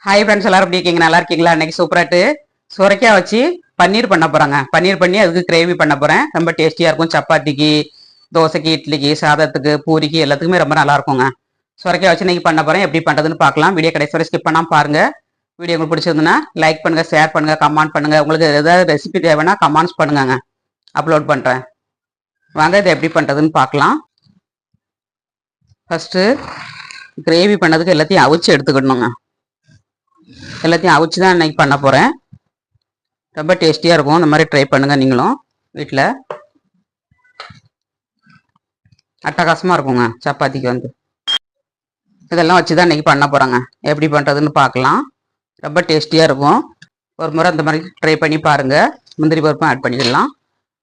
Hi friends, எல்லாரும் எப்படி இருக்கீங்க? நல்லா இருக்கீங்களா? இன்னைக்கு சூப்பராட்டு சுரைக்காய் வச்சு பன்னீர் பண்ண போறாங்க. பன்னீர் பண்ணி அதுக்கு கிரேவி பண்ண போறேன். ரொம்ப டேஸ்டியா இருக்கும். சப்பாத்திக்கு, தோசைக்கு, இட்லிக்கு, சாதத்துக்கு, பூரிக்கு எல்லாத்துக்குமே ரொம்ப நல்லா இருக்குங்க. சுரைக்காய் வச்சு இன்னைக்கு பண்ண போறேன். எப்படி பண்றதுன்னு பார்க்கலாம். வீடியோ கடைசி வரை ஸ்கிப் பண்ணாம பாருங்க. வீடியோ உங்களுக்கு பிடிச்சிருந்ததுன்னா லைக் பண்ணுங்க, ஷேர் பண்ணுங்க, கமெண்ட் பண்ணுங்க. உங்களுக்கு ஏதாவது ரெசிபி தேவைன்னா கமெண்ட்ஸ் பண்ணுங்க, அப்லோட் பண்றேன். வாங்க இதை எப்படி பண்றதுன்னு பார்க்கலாம். ஃபர்ஸ்ட் கிரேவி பண்ணதுக்கு எல்லாத்தையும் அவிச்சு எடுத்துக்கணுங்க. எல்லாத்தையும் அவிச்சு தான் இன்னைக்கு பண்ண போகிறேன். ரொம்ப டேஸ்டியாக இருக்கும். இந்த மாதிரி ட்ரை பண்ணுங்கள் நீங்களும் வீட்டில். அட்டகாசமாக இருக்குங்க சப்பாத்திக்கு வந்து. இதெல்லாம் வச்சு தான் இன்றைக்கி பண்ண போகிறேங்க. எப்படி பண்ணுறதுன்னு பார்க்கலாம். ரொம்ப டேஸ்டியாக இருக்கும். ஒரு முறை இந்த மாதிரி ட்ரை பண்ணி பாருங்கள். முந்திரி பருப்பும் ஆட் பண்ணிடலாம்.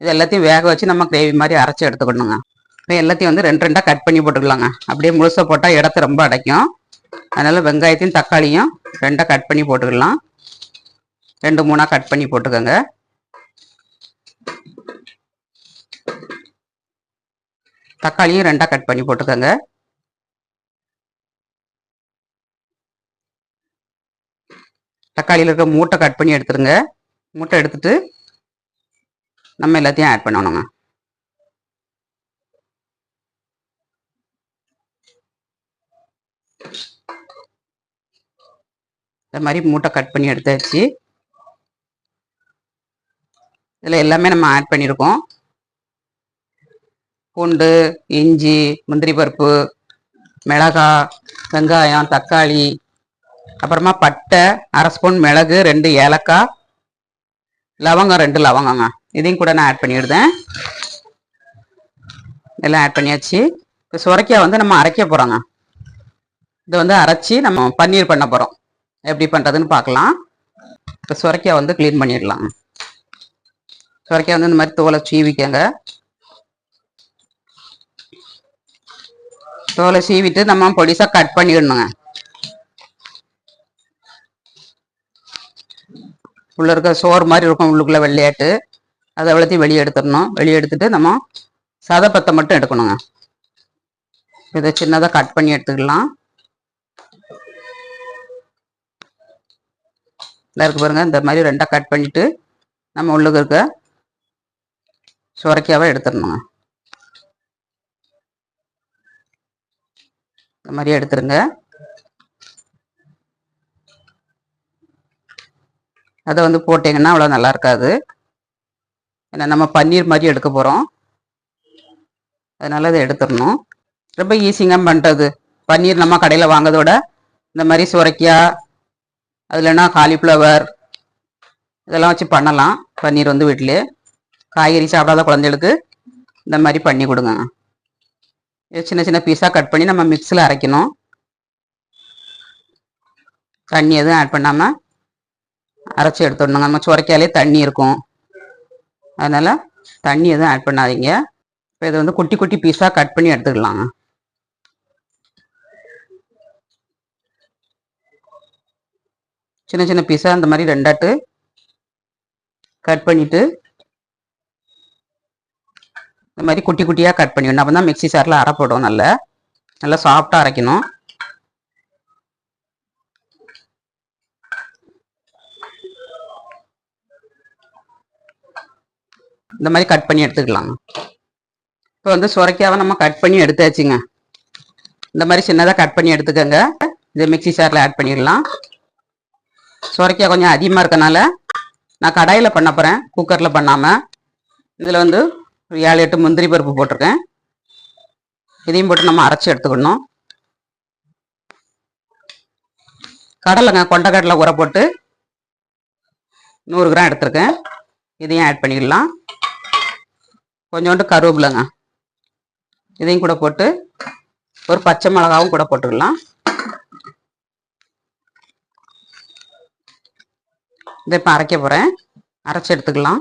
இது எல்லாத்தையும் வேக வச்சு நம்ம கிரேவி மாதிரி அரைச்சி எடுத்துக்கணுங்க. இப்போ எல்லாத்தையும் வந்து ரெண்டு ரெண்டாக கட் பண்ணி போட்டுக்கலாங்க. அப்படியே முழுசாக போட்டால் இடத்த ரொம்ப அடைக்கும். அதனால் வெங்காயத்தையும் தக்காளியும் ரெண்டாக கட் பண்ணி போட்டுக்கலாம். 2-3 கட் பண்ணி போட்டுக்கோங்க. தக்காளியும் 2 கட் பண்ணி போட்டுக்கோங்க. தக்காளியில் இருக்க மூட்டை கட் பண்ணி எடுத்துருங்க. மூட்டை எடுத்துட்டு நம்ம எல்லாத்தையும் ஆட் பண்ணணுங்க. இந்த மாதிரி மூட்டை கட் பண்ணி எடுத்தாச்சு. இதில் எல்லாமே நம்ம ஆட் பண்ணியிருக்கோம். பூண்டு, இஞ்சி, முந்திரி பருப்பு, மிளகாய், வெங்காயம், தக்காளி, அப்புறமா பட்டை 1/2 ஸ்பூன், மிளகு 2 ஏலக்காய், லவங்கம் 2 லவங்கங்க. இதையும் கூட நான் ஆட் பண்ணிவிடுதேன். எல்லாம் ஆட் பண்ணியாச்சு. இப்போ சுரைக்காய் வந்து நம்ம அரைக்க போகிறோங்க. இதை வந்து அரைச்சி நம்ம பன்னீர் பண்ண போகிறோம். எப்படி பண்ணுறதுன்னு பார்க்கலாம். இப்போ சுரைக்காய் வந்து க்ளீன் பண்ணிடலாம். சுரைக்காய் வந்து இந்த மாதிரி தோலை சீவிக்கங்க. தோலை சீவிட்டு நம்ம பொடிசாக கட் பண்ணிடணுங்க. உள்ள இருக்க சோறு மாதிரி இருக்கும், உள்ளுக்குள்ளே வெள்ளையாட்டு. அதை அவ்வளோத்தையும் வெளியே எடுத்துடணும். வெளியே எடுத்துட்டு நம்ம சதைப்பத்தை மட்டும் எடுக்கணுங்க. இதை சின்னதாக கட் பண்ணி எடுத்துக்கலாம். இருக்கு பாருங்க. இந்த மாதிரி 2 கட் பண்ணிட்டு நம்ம உள்ளுக்கு இருக்க சுரைக்காவை எடுத்துடணுங்க. இந்த மாதிரி எடுத்துருங்க. அதை வந்து போட்டிங்கன்னா அவ்வளோ நல்லா இருக்காது. ஏன்னா நம்ம பன்னீர் மாதிரி எடுக்க போகிறோம். அதனால அதை எடுத்துடணும். ரொம்ப ஈஸிங்க பண்ணுறது. பன்னீர் நம்ம கடையில் வாங்கிறதோட இந்த மாதிரி சுரைக்காய், அது இல்லைன்னா காலிஃப்ளவர் இதெல்லாம் வச்சு பண்ணலாம். பன்னீர் வந்து வீட்டிலே காய்கறி சாப்பிடாத குழந்தைகளுக்கு இந்த மாதிரி பண்ணி கொடுங்க. சின்ன சின்ன பீஸாக கட் பண்ணி நம்ம மிக்ஸில் அரைக்கணும். தண்ணி எதுவும் ஆட் பண்ணாமல் அரைச்சி எடுத்துடணுங்க. நம்ம சுரைக்காயிலே தண்ணி இருக்கும், அதனால் தண்ணி எதுவும் ஆட் பண்ணாதீங்க. இப்போ இதை வந்து குட்டி குட்டி பீஸாக கட் பண்ணி எடுத்துக்கலாங்க. சின்ன சின்ன பீஸாக அந்த மாதிரி 2 கட் பண்ணிவிட்டு இந்த மாதிரி குட்டி குட்டியாக கட் பண்ணிடணும். அப்போ தான் மிக்ஸி சாரில் அரைப்படும். நல்லா சாஃப்டாக அரைக்கணும். இந்த மாதிரி கட் பண்ணி எடுத்துக்கலாங்க. இப்போ வந்து சுரைக்காவை நம்ம கட் பண்ணி எடுத்தாச்சுங்க. இந்த மாதிரி சின்னதாக கட் பண்ணி எடுத்துக்கோங்க. இதை மிக்ஸி சாரில் ஆட் பண்ணிடலாம். சுரைக்காய் கொஞ்சம் அதிகமாக இருக்கனால நான் கடாயில் பண்ண போகிறேன், குக்கரில் பண்ணாமல். இதில் வந்து 7-8 முந்திரி பருப்பு போட்டிருக்கேன். இதையும் போட்டு நம்ம அரைச்சி எடுத்துக்கணும். கடலைங்க, கொண்டக்கடலை ஊற போட்டு 100 கிராம் எடுத்துருக்கேன். இதையும் ஆட் பண்ணிடலாம். கொஞ்சோண்டு கருவேப்பிலைங்க, இதையும் கூட போட்டு ஒரு பச்சை மிளகாவும் கூட போட்டுக்கலாம். இதை இப்போ அரைக்க போகிறேன். அரைச்சி எடுத்துக்கலாம்.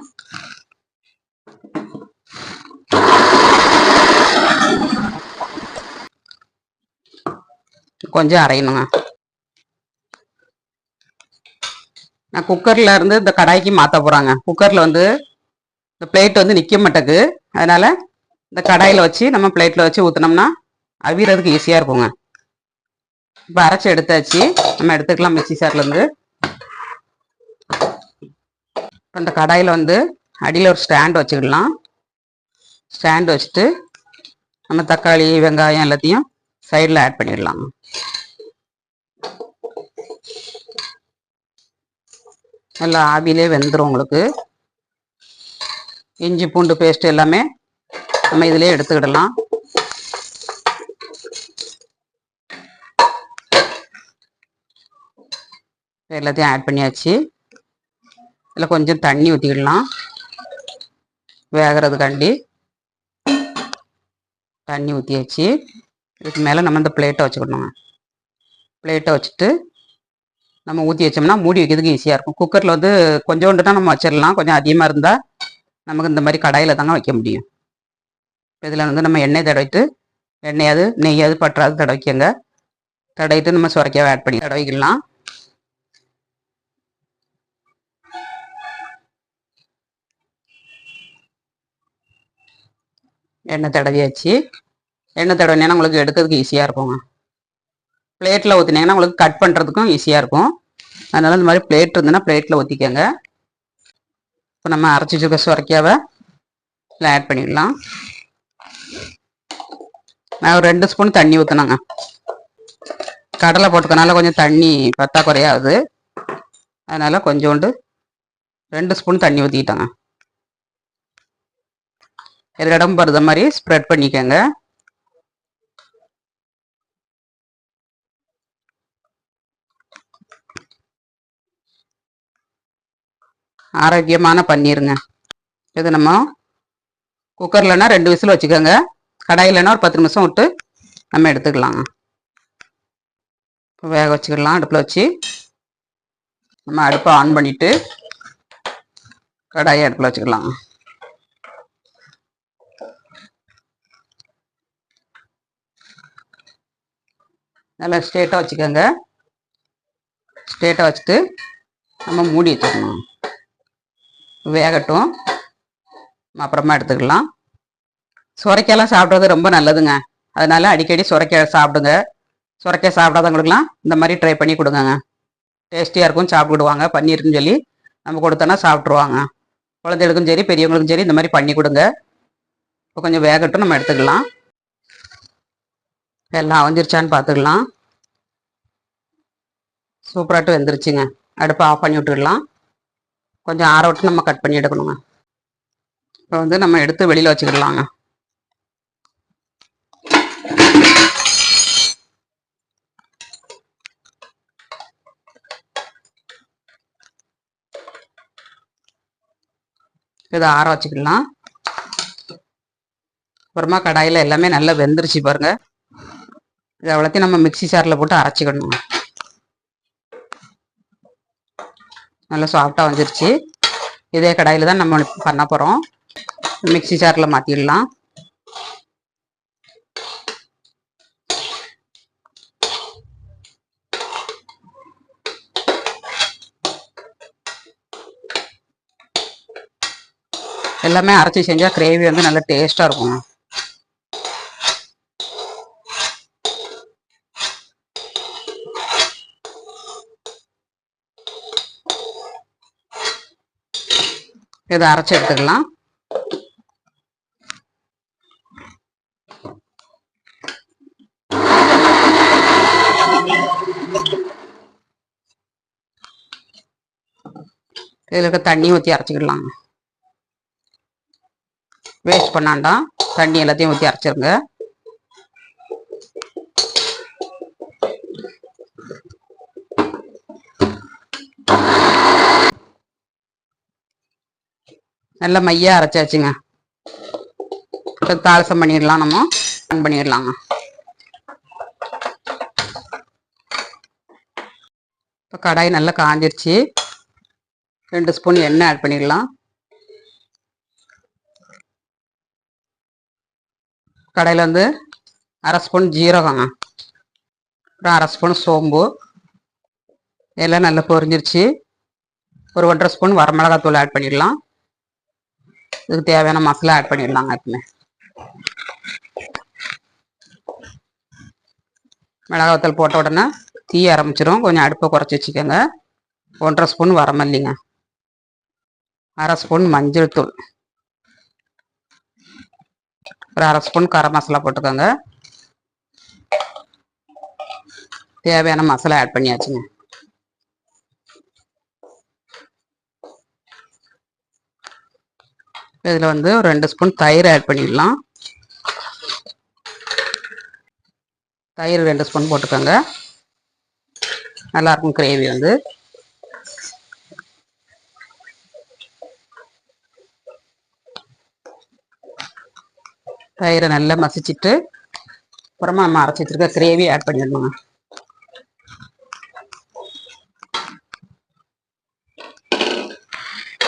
கொஞ்சம் அரையணுங்க. நான் குக்கரில் இருந்து இந்த கடாய்க்கு மாற்ற போகிறாங்க. குக்கரில் வந்து இந்த பிளேட் வந்து நிற்க மாட்டேங்குது. அதனால் இந்த கடாயில் வச்சு நம்ம பிளேட்டில் வச்சு ஊற்றினோம்னா அவிறதுக்கு ஈஸியாக இருக்குங்க. இப்போ அரைச்சி எடுத்தாச்சு. நம்ம எடுத்துக்கலாம் மிக்ஸி ஜார்லேருந்து. இந்த கடாயில் வந்து அடியில் ஒரு ஸ்டாண்ட் வச்சுக்கிடலாம். ஸ்டாண்ட் வச்சுட்டு நம்ம தக்காளி வெங்காயம் எல்லாத்தையும் சைடில் ஆட் பண்ணிடலாம். நல்லா ஆவிலே வெந்துடும் உங்களுக்கு. இஞ்சி பூண்டு பேஸ்ட் எல்லாமே நம்ம இதிலே எடுத்துக்கிடலாம். எல்லாத்தையும் ஆட் பண்ணியாச்சு. இதில் கொஞ்சம் தண்ணி ஊற்றிக்கிடலாம். வேகிறதுக்காண்டி தண்ணி ஊற்றியாச்சு. இதுக்கு மேலே நம்ம இந்த பிளேட்டை வச்சுக்கணுங்க. பிளேட்டை வச்சுட்டு நம்ம ஊற்றி வச்சோம்னா மூடி வைக்கிறதுக்கு ஈஸியாக இருக்கும். குக்கரில் வந்து கொஞ்சோண்டு தான் நம்ம வச்சிடலாம். கொஞ்சம் அதிகமாக இருந்தால் நமக்கு இந்த மாதிரி கடாயில் தாங்க வைக்க முடியும். இதில் வந்து நம்ம எண்ணெய் தடவிட்டு, எண்ணெயாவது நெய்யாவது பற்றாது தடவிக்கங்க. தடவிட்டு நம்ம சுரைக்காவை ஆட் பண்ணி தடவிக்கலாம். எண்ணெய் தடவியாச்சு. எண்ணெய் தடவினீங்கன்னா உங்களுக்கு எடுக்கிறதுக்கு ஈஸியாக இருக்குங்க. பிளேட்டில் ஊற்றினீங்கன்னா உங்களுக்கு கட் பண்ணுறதுக்கும் ஈஸியாக இருக்கும். அதனால் இந்த மாதிரி பிளேட் இருந்ததுன்னா பிளேட்டில் ஊற்றிக்கங்க. இப்போ நம்ம அரைச்சி வச்சுருக்க சுரைக்காவை இதில் ஆட் பண்ணிடலாம். நான் ஒரு 2 ஸ்பூன் தண்ணி ஊற்றினேங்க. கடலை போட்டுக்கனால கொஞ்சம் தண்ணி பற்றாக்குறையாகுது. அதனால் கொஞ்சோண்டு 2 ஸ்பூன் தண்ணி ஊற்றிக்கிட்டேங்க. எல்லா இடம் பருத மாதிரி ஸ்ப்ரெட் பண்ணிக்கோங்க. ஆரோக்கியமான பன்னீருங்க இது. நம்ம குக்கர்லன்னா 2 விசில் வச்சுக்கோங்க. கடாயிலன்னா ஒரு 10 நிமிஷம் விட்டு நம்ம எடுத்துக்கலாங்க. வேக வச்சுக்கலாம். அடுப்பில் வச்சு நம்ம அடுப்பை ஆன் பண்ணிவிட்டு கடாயை அடுப்பில் வச்சுக்கலாம். நல்லா ஸ்ட்ரெயிட்டாக வச்சுக்கோங்க. ஸ்ட்ரெயிட்டாக வச்சுட்டு நம்ம மூடி வச்சுக்கணும். வேகட்டும், அப்புறமா எடுத்துக்கலாம். சுரைக்காயெல்லாம் சாப்பிட்றது ரொம்ப நல்லதுங்க. அதனால அடிக்கடி சுரைக்காய் சாப்பிடுங்க. சுரைக்காய் சாப்பிடாதவங்களுக்குலாம் இந்த மாதிரி ட்ரை பண்ணி கொடுங்க. டேஸ்டியாக இருக்கும், சாப்பிடுவாங்க. பன்னீர்னு சொல்லி நம்ம கொடுத்தோன்னா சாப்பிட்ருவாங்க. குழந்தைகளுக்கும் சரி பெரியவங்களுக்கும் சரி இந்த மாதிரி பண்ணி கொடுங்க. இப்போ கொஞ்சம் வேகட்டும், நம்ம எடுத்துக்கலாம். எல்லாம் அவஞ்சிருச்சான்னு பார்த்துக்கலாம். சூப்பராட்டு வெந்துருச்சுங்க. அடுப்பை ஆஃப் பண்ணி விட்டுடலாம். கொஞ்சம் ஆற விட்டு நம்ம கட் பண்ணி எடுக்கணுங்க. இப்போ வந்து நம்ம எடுத்து வெளியில் வச்சுக்கிடலாங்க. இதை ஆற வச்சுக்கலாம். அப்புறமா கடாயில் எல்லாமே நல்லா வெந்துருச்சு பாருங்க. இது அவ்வளோத்தையும் நம்ம மிக்ஸி ஜாரில் போட்டு அரைச்சிக்கணும். நல்லா சாஃப்டாக வந்துருச்சு. இதே கடாயில் தான் நம்ம பண்ண போகிறோம். மிக்ஸி ஜாரில் மாற்றிடலாம். எல்லாமே அரைச்சி செஞ்சால் கிரேவி வந்து நல்லா டேஸ்ட்டாக இருக்கும். இதை அரைச்சி எடுத்துக்கலாம். இதில் இருக்க தண்ணி ஊற்றி அரைச்சிக்கிடலாம். வேஸ்ட் பண்ணாண்டாம், தண்ணி எல்லாத்தையும் ஊற்றி அரைச்சிருங்க. நல்லா மையாக அரைச்சாச்சுங்க. தாளசம் பண்ணிடலாம். நம்ம ஆன் பண்ணிடலாங்க. இப்போ கடாய் நல்லா காஞ்சிருச்சு. 2 ஸ்பூன் எண்ணெய் ஆட் பண்ணிடலாம். கடாயில் வந்து 1/2 ஸ்பூன் ஜீரகங்க, அப்புறம் 1/2 ஸ்பூன் சோம்பு எல்லாம் நல்லா பொரிஞ்சிருச்சு. ஒரு 1/2 ஸ்பூன் வரமிளகாத்தூள் ஆட் பண்ணிடலாம். இதுக்கு தேவையான மசாலா ஆட் பண்ணிடலாங்க. எப்பவுமே மிளகாத்தூள் போட்ட உடனே தீ ஆரம்பிச்சிடும். கொஞ்சம் அடுப்பை குறைச்சி வச்சுக்கோங்க. 1.5 ஸ்பூன் வரமல்லிங்க, 1/2 ஸ்பூன் மஞ்சள் தூள், ஒரு 1/2 ஸ்பூன் கரம் மசாலா போட்டுக்கோங்க. தேவையான மசாலா ஆட் பண்ணியாச்சுங்க. இதில் வந்து ஒரு 2 ஸ்பூன் தயிர் ஆட் பண்ணிடலாம். தயிர் 2 ஸ்பூன் போட்டுக்கோங்க. நல்லாயிருக்கும் கிரேவி வந்து. தயிரை நல்லா மசிச்சுட்டு அப்புறமா நம்ம அரைச்சி வச்சிருக்க கிரேவி ஆட் பண்ணிடணுங்க.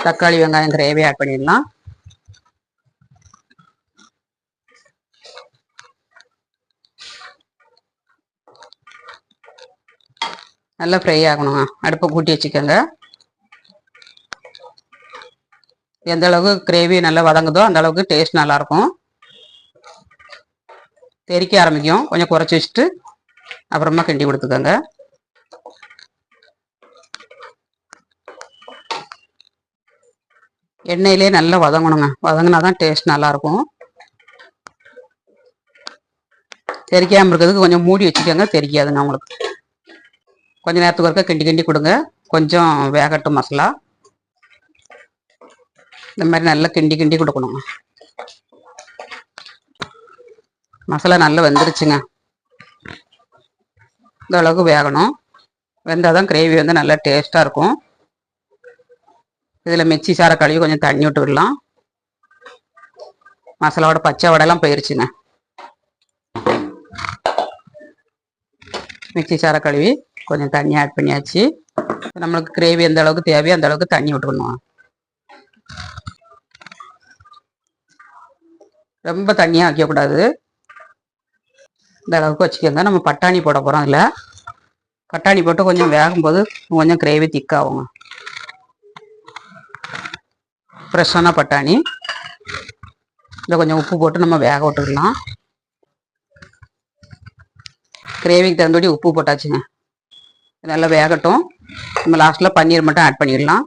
தக்காளி வெங்காயம் கிரேவி ஆட் பண்ணிடலாம். நல்லா ஃப்ரை ஆகணுங்க. அடுப்பை கூட்டி வச்சுக்கோங்க. எந்த அளவுக்கு கிரேவி நல்லா வதங்குதோ அந்த அளவுக்கு டேஸ்ட் நல்லாயிருக்கும். தெறிக்க ஆரம்பிக்கும். கொஞ்சம் குறைச்சி வச்சுட்டு அப்புறமா கிண்டி கொடுத்துக்கோங்க. எண்ணெயிலே நல்லா வதங்கணுங்க. வதங்கினா தான் டேஸ்ட் நல்லாயிருக்கும். தெறிக்காமல் இருக்கிறதுக்கு கொஞ்சம் மூடி வச்சுக்கோங்க, தெறிக்காதுங்க உங்களுக்கு. கொஞ்சம் நேரத்துக்கு ஒருக்கா கிண்டி கிண்டி கொடுங்க. கொஞ்சம் வேகட்டும் மசாலா. இந்த மாதிரி நல்லா கிண்டி கிண்டி கொடுக்கணுங்க. மசாலா நல்லா வெந்துருச்சுங்க. இந்த அளவுக்கு வேகணும். வெந்தால் தான் கிரேவி வந்து நல்லா டேஸ்ட்டாக இருக்கும். இதில் மிக்ஸி சாரை கழுவி கொஞ்சம் தண்ணி விட்டு விடலாம். மசாலாவோட பச்சை வடையெல்லாம் போயிருச்சுங்க. மிக்ஸி சாரை கழுவி கொஞ்சம் தண்ணி ஆட் பண்ணியாச்சு. நம்மளுக்கு கிரேவி எந்த அளவுக்கு தேவையோ அந்த அளவுக்கு தண்ணி விட்டுக்கணும். ரொம்ப தண்ணியாக வைக்கக்கூடாது. இந்த அளவுக்கு வச்சுக்கோங்க. நம்ம பட்டாணி போட போகிறோம். அதில் பட்டாணி போட்டு கொஞ்சம் வேகும்போது கொஞ்சம் கிரேவி திக்காகுங்க. ஃப்ரெஷ்ஷான பட்டாணி. இதில் கொஞ்சம் உப்பு போட்டு நம்ம வேக விட்டுக்கலாம். கிரேவிக்கு தகுந்தபடி உப்பு போட்டாச்சுங்க. நல்லா வேகட்டும். நம்ம லாஸ்ட்டில் பன்னீர் மட்டும் ஆட் பண்ணிடலாம்.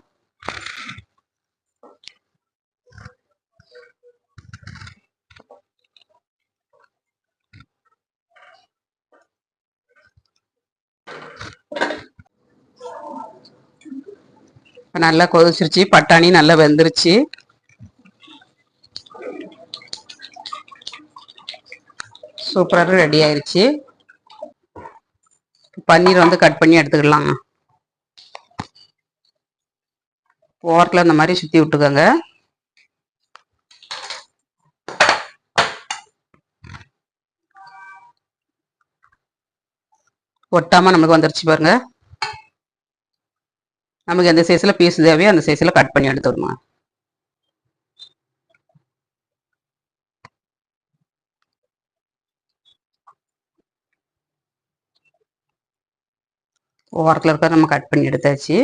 நல்லா கொதிச்சிருச்சு. பட்டாணி நல்லா வெந்துருச்சு. சூப்பராக ரெடி ஆயிடுச்சு. பன்னீர் வந்து கட் பண்ணி எடுத்துக்கலாங்க. ஓரத்தில் இந்த மாதிரி சுற்றி விட்டுக்கோங்க. ஒட்டாமல் நமக்கு வந்துருச்சு பாருங்க. நமக்கு எந்த சைஸில் பீஸ் தேவையோ அந்த சைஸில் கட் பண்ணி எடுத்துடணும். ஓரத்தில் இருக்க நம்ம கட் பண்ணி எடுத்தாச்சு.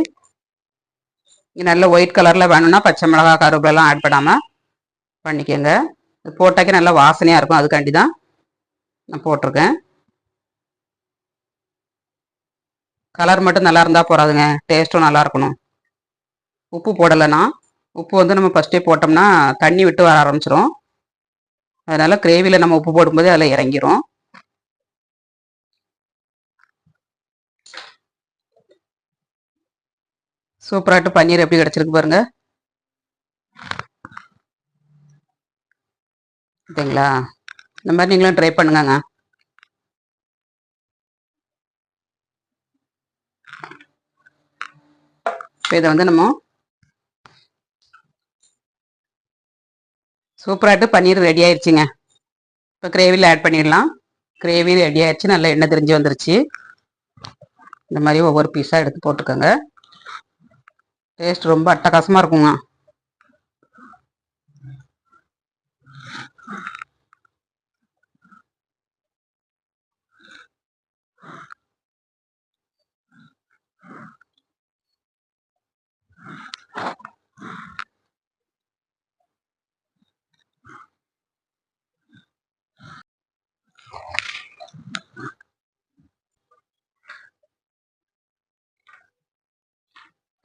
இங்கே நல்ல ஒயிட் கலரில் வேணும்னா பச்சை மிளகா கருவேப்பிலாம் ஆட் பண்ணாமல் பண்ணிக்கோங்க. இது போட்டாக்கே நல்லா வாசனையாக இருக்கும். அதுக்காண்டி தான் நான் போட்டிருக்கேன். கலர் மட்டும் நல்லா இருந்தால் போகாதுங்க, டேஸ்ட்டும் நல்லா இருக்கணும். உப்பு போடலைன்னா, உப்பு வந்து நம்ம ஃபஸ்ட்டே போட்டோம்னா தண்ணி விட்டு வர ஆரம்பிச்சிடும். அதனால் கிரேவியில் நம்ம உப்பு போடும்போது அதில் இறங்கிரும். சூப்பராகிட்டு பன்னீர் எப்படி கிடச்சிருக்கு பாருங்க. ஓகேங்களா? இந்த மாதிரி நீங்களும் ட்ரை பண்ணுங்க. இப்போ இதை வந்து நம்ம சூப்பராகிட்டு பன்னீர் ரெடி ஆயிடுச்சுங்க. இப்போ கிரேவியில் ஆட் பண்ணிடலாம். கிரேவி ரெடி ஆயிடுச்சு. நல்லா எண்ணெய் திரிஞ்சு வந்துருச்சு. இந்த மாதிரி ஒவ்வொரு பீஸாக எடுத்து போட்டுக்கோங்க. டேஸ்ட் ரொம்ப அட்டகாசமாக இருக்குங்க.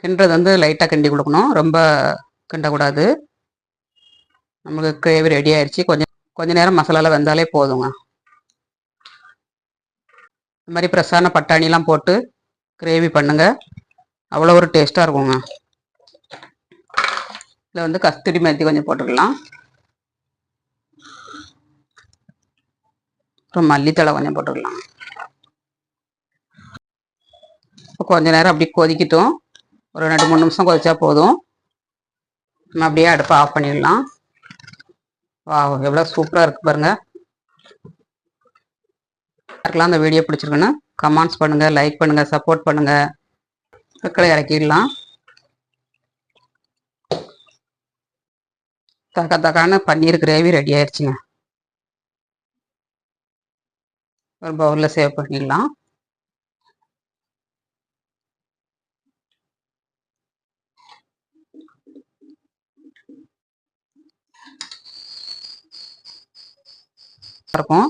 கிண்டுறது வந்து லைட்டாக கிண்டி கொடுக்கணும், ரொம்ப கிண்டக்கூடாது. நமக்கு கிரேவி ரெடி ஆயிடுச்சு. கொஞ்ச நேரம் மசாலாவில் வெந்தாலே போதுங்க. இந்த மாதிரி ஃப்ரெஷ்ஷான பட்டாணிலாம் போட்டு கிரேவி பண்ணுங்க, அவ்வளோ ஒரு டேஸ்ட்டாக இருக்குங்க. இதில் வந்து கஸ்தூரி மேத்தி கொஞ்சம் போட்டுக்கலாம், அப்புறம் மல்லித்தழை கொஞ்சம் போட்டுக்கலாம். இப்போ கொஞ்ச நேரம் அப்படி கொதிக்கட்டும், ஒரு 2-3 நிமிஷம் கொதிச்சா போதும். நம்ம அப்படியே அடுப்பை ஆஃப் பண்ணிடலாம். வா, எவ்வளோ சூப்பராக இருக்குது பாருங்கள். யாருக்கெல்லாம் அந்த வீடியோ பிடிச்சிருக்குன்னு கமெண்ட்ஸ் பண்ணுங்கள், லைக் பண்ணுங்கள், சப்போர்ட் பண்ணுங்கள். மக்களை இறக்கிடலாம். தக்கான பன்னீர் கிரேவி ரெடி ஆயிடுச்சுங்க. ஒரு பவுலில் சேவ் பண்ணிடலாம். இருக்கும்.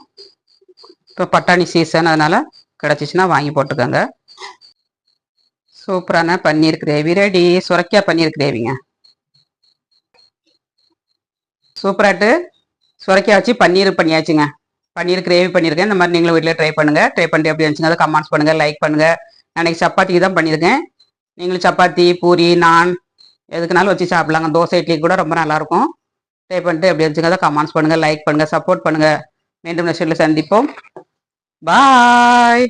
இப்போ பட்டாணி சீசன், அதனால் கிடச்சிச்சின்னா வாங்கி போட்டுக்கோங்க. சூப்பரான பன்னீர் கிரேவி ரெடி. சுரைக்காய் பன்னீர் கிரேவிங்க. சூப்பராட்டு சுரைக்காய் வச்சு பன்னீர் பண்ணியாச்சுங்க. பன்னீர் கிரேவி பண்ணியிருக்கேன். இந்த மாதிரி நீங்களும் வீட்டில் ட்ரை பண்ணுங்கள். ட்ரை பண்ணிட்டு எப்படி இருந்துச்சுங்க அதை கமெண்ட்ஸ் பண்ணுங்கள், லைக் பண்ணுங்கள். நான் இன்றைக்கி சப்பாத்திக்கு தான் பண்ணியிருக்கேன். நீங்களும் சப்பாத்தி, பூரி, நான் எதுக்குனாலும் வச்சு சாப்பிட்லாங்க. தோசை, இட்லி கூட ரொம்ப நல்லாயிருக்கும். ட்ரை பண்ணிட்டு எப்படி இருந்துச்சுங்க அதை கமெண்ட்ஸ் பண்ணுங்கள், லைக் பண்ணுங்கள், சப்போர்ட் பண்ணுங்கள். மீண்டும் நெக்ஸ்ட் வீடியோவில் சந்திப்போம். பாய்.